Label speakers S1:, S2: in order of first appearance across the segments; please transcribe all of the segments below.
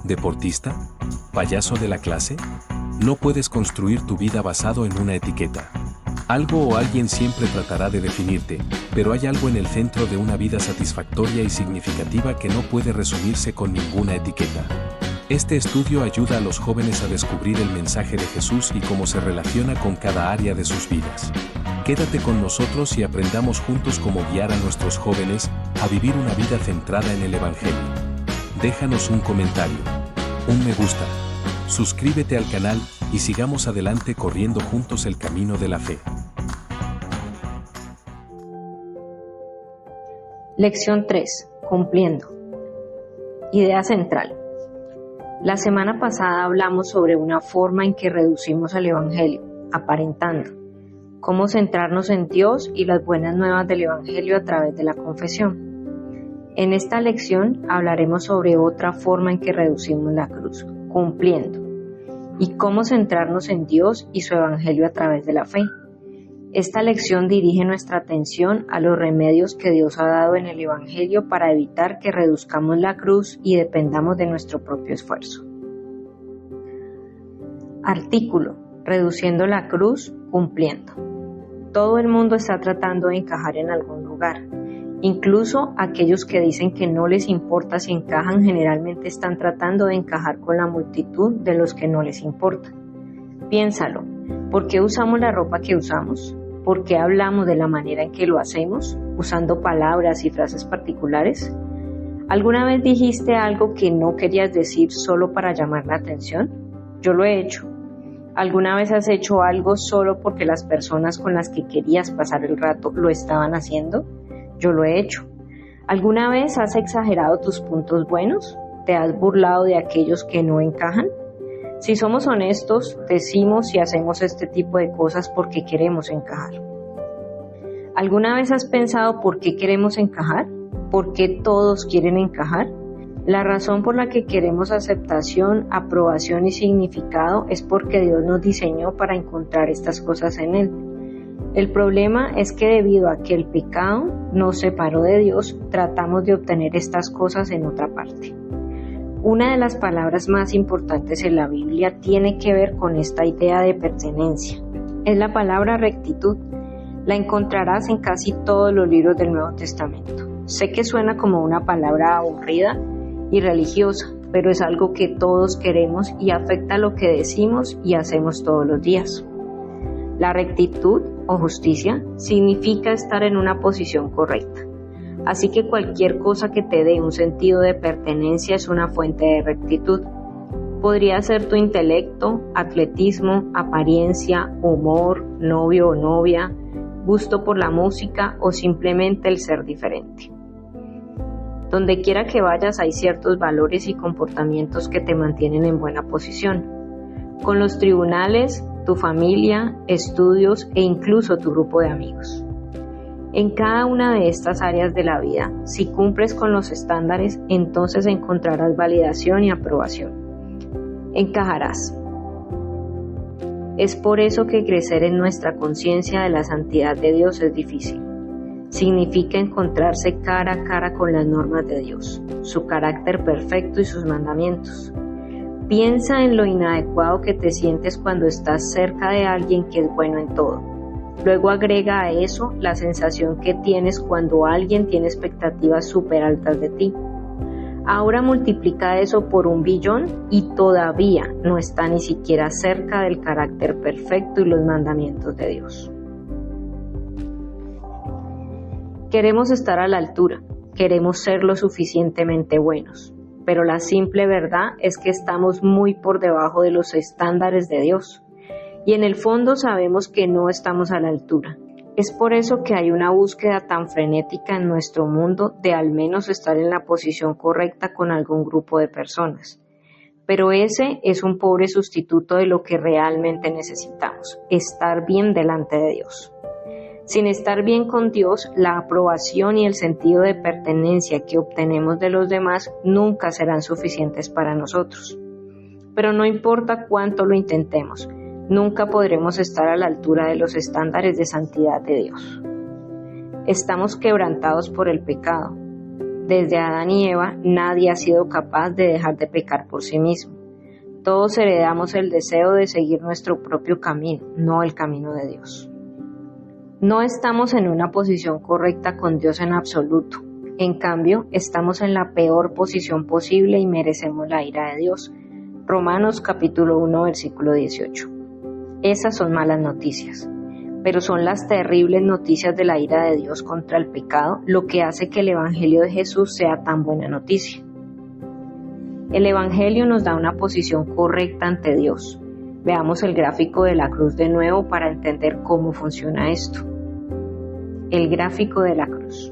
S1: deportista, payaso de la clase. No puedes construir tu vida basado en una etiqueta. Algo o alguien siempre tratará de definirte, pero hay algo en el centro de una vida satisfactoria y significativa que no puede resumirse con ninguna etiqueta. Este estudio ayuda a los jóvenes a descubrir el mensaje de Jesús y cómo se relaciona con cada área de sus vidas. Quédate con nosotros y aprendamos juntos cómo guiar a nuestros jóvenes a vivir una vida centrada en el Evangelio. Déjanos un comentario, un me gusta, suscríbete al canal y sigamos adelante corriendo juntos el camino de la fe.
S2: Lección 3. Cumpliendo. Idea central. La semana pasada hablamos sobre una forma en que reducimos al Evangelio, aparentando, cómo centrarnos en Dios y las buenas nuevas del Evangelio a través de la confesión. En esta lección hablaremos sobre otra forma en que reducimos la cruz, cumpliendo, y cómo centrarnos en Dios y su Evangelio a través de la fe. Esta lección dirige nuestra atención a los remedios que Dios ha dado en el Evangelio para evitar que reduzcamos la cruz y dependamos de nuestro propio esfuerzo. Artículo: reduciendo la cruz, cumpliendo. Todo el mundo está tratando de encajar en algún lugar. Incluso aquellos que dicen que no les importa si encajan generalmente están tratando de encajar con la multitud de los que no les importa. Piénsalo, ¿por qué usamos la ropa que usamos? ¿Por qué hablamos de la manera en que lo hacemos, usando palabras y frases particulares? ¿Alguna vez dijiste algo que no querías decir solo para llamar la atención? Yo lo he hecho. ¿Alguna vez has hecho algo solo porque las personas con las que querías pasar el rato lo estaban haciendo? Yo lo he hecho. ¿Alguna vez has exagerado tus puntos buenos? ¿Te has burlado de aquellos que no encajan? Si somos honestos, decimos y hacemos este tipo de cosas porque queremos encajar. ¿Alguna vez has pensado por qué queremos encajar? ¿Por qué todos quieren encajar? La razón por la que queremos aceptación, aprobación y significado es porque Dios nos diseñó para encontrar estas cosas en Él. El problema es que debido a que el pecado nos separó de Dios, tratamos de obtener estas cosas en otra parte. Una de las palabras más importantes en la Biblia tiene que ver con esta idea de pertenencia. Es la palabra rectitud. La encontrarás en casi todos los libros del Nuevo Testamento. Sé que suena como una palabra aburrida y religiosa, pero es algo que todos queremos y afecta lo que decimos y hacemos todos los días. La rectitud o justicia significa estar en una posición correcta. Así que cualquier cosa que te dé un sentido de pertenencia es una fuente de rectitud. Podría ser tu intelecto, atletismo, apariencia, humor, novio o novia, gusto por la música o simplemente el ser diferente. Donde quiera que vayas hay ciertos valores y comportamientos que te mantienen en buena posición. Con los tribunales, tu familia, estudios e incluso tu grupo de amigos. En cada una de estas áreas de la vida, si cumples con los estándares, entonces encontrarás validación y aprobación. Encajarás. Es por eso que crecer en nuestra conciencia de la santidad de Dios es difícil. Significa encontrarse cara a cara con las normas de Dios, su carácter perfecto y sus mandamientos. Piensa en lo inadecuado que te sientes cuando estás cerca de alguien que es bueno en todo. Luego agrega a eso la sensación que tienes cuando alguien tiene expectativas súper altas de ti. Ahora multiplica eso por 1 billón y todavía no está ni siquiera cerca del carácter perfecto y los mandamientos de Dios. Queremos estar a la altura, queremos ser lo suficientemente buenos, pero la simple verdad es que estamos muy por debajo de los estándares de Dios. Y en el fondo sabemos que no estamos a la altura. Es por eso que hay una búsqueda tan frenética en nuestro mundo de al menos estar en la posición correcta con algún grupo de personas. Pero ese es un pobre sustituto de lo que realmente necesitamos, estar bien delante de Dios. Sin estar bien con Dios, la aprobación y el sentido de pertenencia que obtenemos de los demás nunca serán suficientes para nosotros. Pero no importa cuánto lo intentemos, nunca podremos estar a la altura de los estándares de santidad de Dios. Estamos quebrantados por el pecado. Desde Adán y Eva, nadie ha sido capaz de dejar de pecar por sí mismo. Todos heredamos el deseo de seguir nuestro propio camino, no el camino de Dios. No estamos en una posición correcta con Dios en absoluto. En cambio, estamos en la peor posición posible y merecemos la ira de Dios. Romanos capítulo 1, versículo 18. Esas son malas noticias, pero son las terribles noticias de la ira de Dios contra el pecado lo que hace que el Evangelio de Jesús sea tan buena noticia. El Evangelio nos da una posición correcta ante Dios. Veamos el gráfico de la cruz de nuevo para entender cómo funciona esto. El gráfico de la cruz.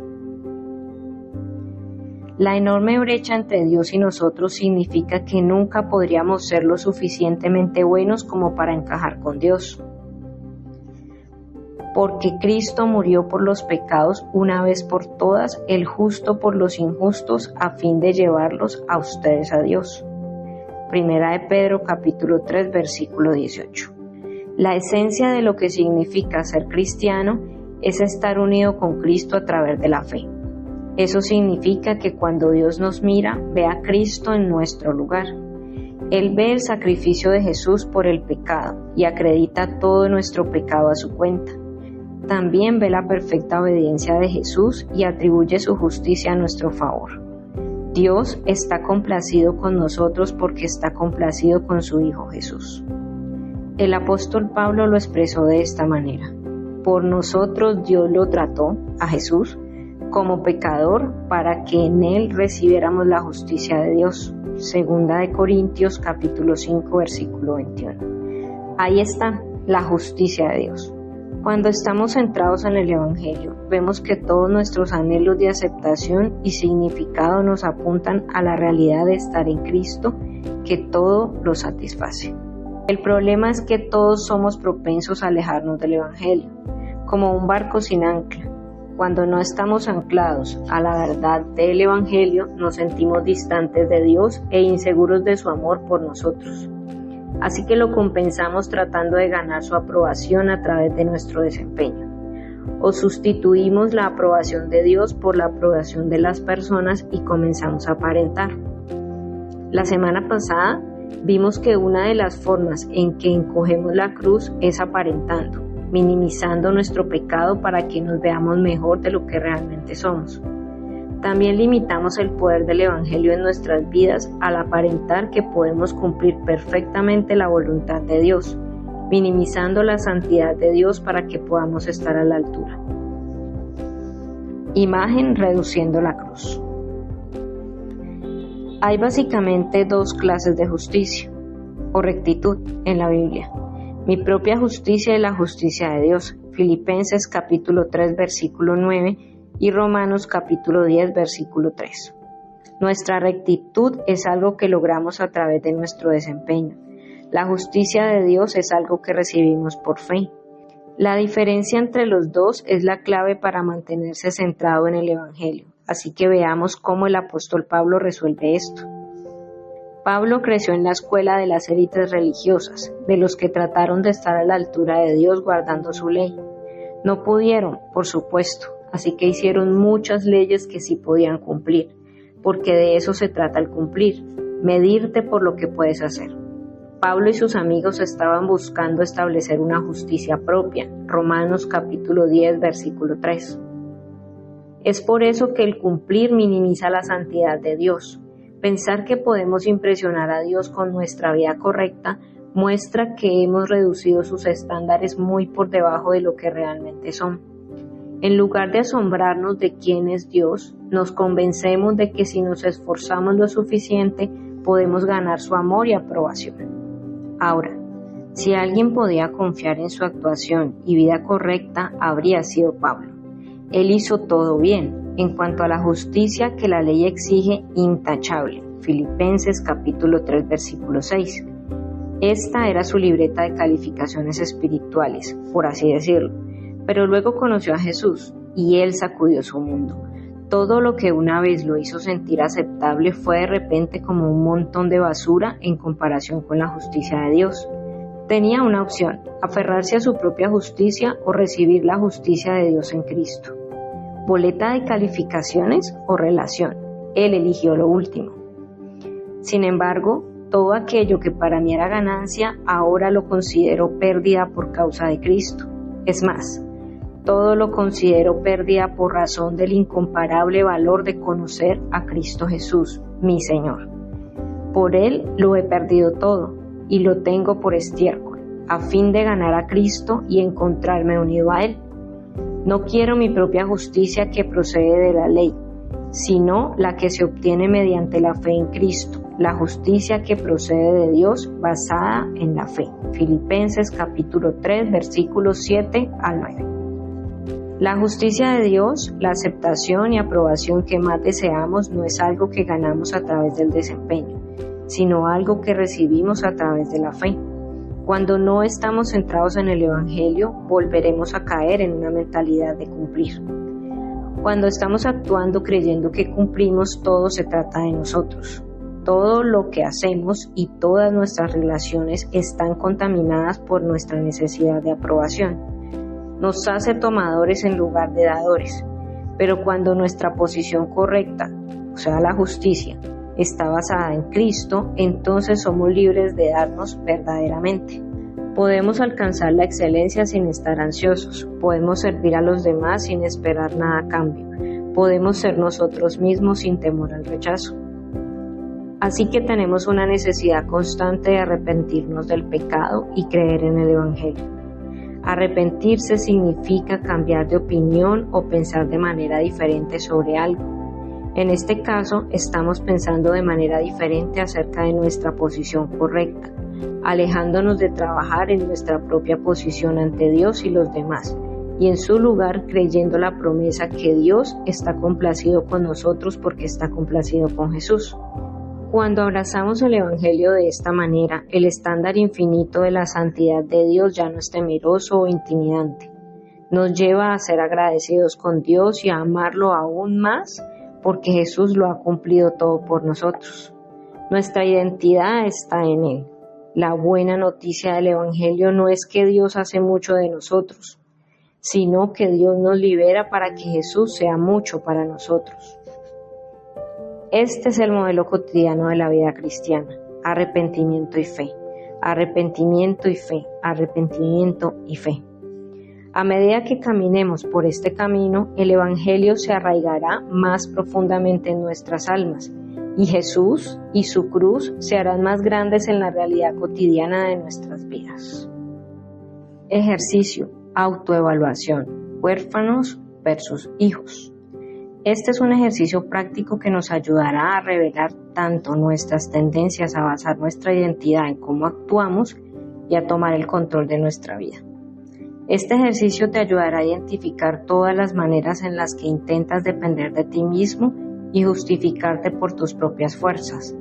S2: La enorme brecha entre Dios y nosotros significa que nunca podríamos ser lo suficientemente buenos como para encajar con Dios. Porque Cristo murió por los pecados una vez por todas, el justo por los injustos, a fin de llevarlos a ustedes a Dios. Primera de Pedro capítulo 3 versículo 18. La esencia de lo que significa ser cristiano es estar unido con Cristo a través de la fe. Eso significa que cuando Dios nos mira, ve a Cristo en nuestro lugar. Él ve el sacrificio de Jesús por el pecado y acredita todo nuestro pecado a su cuenta. También ve la perfecta obediencia de Jesús y atribuye su justicia a nuestro favor. Dios está complacido con nosotros porque está complacido con su Hijo Jesús. El apóstol Pablo lo expresó de esta manera: por nosotros Dios lo trató, a Jesús, como pecador para que en él recibiéramos la justicia de Dios. Segunda de Corintios capítulo 5 versículo 21. Ahí está la justicia de Dios. Cuando estamos centrados en el Evangelio, vemos que todos nuestros anhelos de aceptación y significado nos apuntan a la realidad de estar en Cristo, que todo lo satisface. El problema es que todos somos propensos a alejarnos del Evangelio, como un barco sin ancla. Cuando no estamos anclados a la verdad del Evangelio, nos sentimos distantes de Dios e inseguros de su amor por nosotros. Así que lo compensamos tratando de ganar su aprobación a través de nuestro desempeño. O sustituimos la aprobación de Dios por la aprobación de las personas y comenzamos a aparentar. La semana pasada vimos que una de las formas en que encogemos la cruz es aparentando, minimizando nuestro pecado para que nos veamos mejor de lo que realmente somos. También limitamos el poder del Evangelio en nuestras vidas al aparentar que podemos cumplir perfectamente la voluntad de Dios, minimizando la santidad de Dios para que podamos estar a la altura. Imagen reduciendo la cruz. Hay básicamente dos clases de justicia o rectitud en la Biblia: mi propia justicia y la justicia de Dios. Filipenses capítulo 3 versículo 9 y Romanos capítulo 10 versículo 3. Nuestra rectitud es algo que logramos a través de nuestro desempeño. La justicia de Dios es algo que recibimos por fe. La diferencia entre los dos es la clave para mantenerse centrado en el Evangelio. Así que veamos cómo el apóstol Pablo resuelve esto. Pablo creció en la escuela de las élites religiosas, de los que trataron de estar a la altura de Dios guardando su ley. No pudieron, por supuesto, así que hicieron muchas leyes que sí podían cumplir, porque de eso se trata el cumplir, medirte por lo que puedes hacer. Pablo y sus amigos estaban buscando establecer una justicia propia, Romanos capítulo 10 versículo 3. Es por eso que el cumplir minimiza la santidad de Dios. Pensar que podemos impresionar a Dios con nuestra vida correcta muestra que hemos reducido sus estándares muy por debajo de lo que realmente son. En lugar de asombrarnos de quién es Dios, nos convencemos de que si nos esforzamos lo suficiente, podemos ganar su amor y aprobación. Ahora, si alguien podía confiar en su actuación y vida correcta, habría sido Pablo. Él hizo todo bien, en cuanto a la justicia que la ley exige, intachable. Filipenses capítulo 3 versículo 6. Esta era su libreta de calificaciones espirituales, por así decirlo. Pero luego conoció a Jesús y él sacudió su mundo. Todo lo que una vez lo hizo sentir aceptable fue de repente como un montón de basura en comparación con la justicia de Dios. Tenía una opción: aferrarse a su propia justicia o recibir la justicia de Dios en Cristo. Boleta de calificaciones o relación. Él eligió lo último. Sin embargo, todo aquello que para mí era ganancia, ahora lo considero pérdida por causa de Cristo. Es más, todo lo considero pérdida por razón del incomparable valor de conocer a Cristo Jesús, mi Señor. Por Él lo he perdido todo y lo tengo por estiércol, a fin de ganar a Cristo y encontrarme unido a Él. No quiero mi propia justicia que procede de la ley, sino la que se obtiene mediante la fe en Cristo, la justicia que procede de Dios basada en la fe. Filipenses capítulo 3, versículos 7 al 9. La justicia de Dios, la aceptación y aprobación que más deseamos no es algo que ganamos a través del desempeño, sino algo que recibimos a través de la fe. Cuando no estamos centrados en el Evangelio, volveremos a caer en una mentalidad de cumplir. Cuando estamos actuando creyendo que cumplimos, todo se trata de nosotros. Todo lo que hacemos y todas nuestras relaciones están contaminadas por nuestra necesidad de aprobación. Nos hace tomadores en lugar de dadores. Pero cuando nuestra posición correcta, o sea, la justicia, está basada en Cristo, entonces somos libres de darnos verdaderamente. Podemos alcanzar la excelencia sin estar ansiosos, podemos servir a los demás sin esperar nada a cambio, podemos ser nosotros mismos sin temor al rechazo. Así que tenemos una necesidad constante de arrepentirnos del pecado y creer en el Evangelio. Arrepentirse significa cambiar de opinión o pensar de manera diferente sobre algo. En este caso, estamos pensando de manera diferente acerca de nuestra posición correcta, alejándonos de trabajar en nuestra propia posición ante Dios y los demás, y en su lugar creyendo la promesa que Dios está complacido con nosotros porque está complacido con Jesús. Cuando abrazamos el Evangelio de esta manera, el estándar infinito de la santidad de Dios ya no es temeroso o intimidante. Nos lleva a ser agradecidos con Dios y a amarlo aún más porque Jesús lo ha cumplido todo por nosotros. Nuestra identidad está en Él. La buena noticia del Evangelio no es que Dios hace mucho de nosotros, sino que Dios nos libera para que Jesús sea mucho para nosotros. Este es el modelo cotidiano de la vida cristiana: arrepentimiento y fe, arrepentimiento y fe, arrepentimiento y fe. A medida que caminemos por este camino, el Evangelio se arraigará más profundamente en nuestras almas, y Jesús y su cruz se harán más grandes en la realidad cotidiana de nuestras vidas. Ejercicio: autoevaluación, huérfanos versus hijos. Este es un ejercicio práctico que nos ayudará a revelar tanto nuestras tendencias a basar nuestra identidad en cómo actuamos y a tomar el control de nuestra vida. Este ejercicio te ayudará a identificar todas las maneras en las que intentas depender de ti mismo y justificarte por tus propias fuerzas.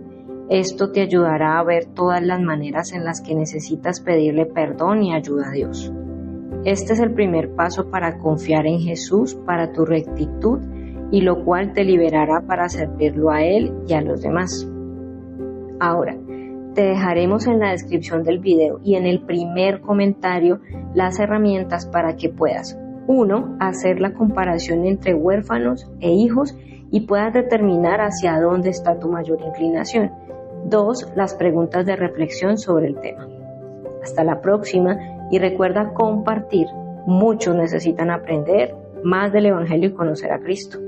S2: Esto te ayudará a ver todas las maneras en las que necesitas pedirle perdón y ayuda a Dios. Este es el primer paso para confiar en Jesús para tu rectitud, y lo cual te liberará para servirlo a Él y a los demás. Ahora, te dejaremos en la descripción del video y en el primer comentario las herramientas para que puedas: 1. Hacer la comparación entre huérfanos e hijos y puedas determinar hacia dónde está tu mayor inclinación. 2. Las preguntas de reflexión sobre el tema. Hasta la próxima y recuerda compartir. Muchos necesitan aprender más del Evangelio y conocer a Cristo.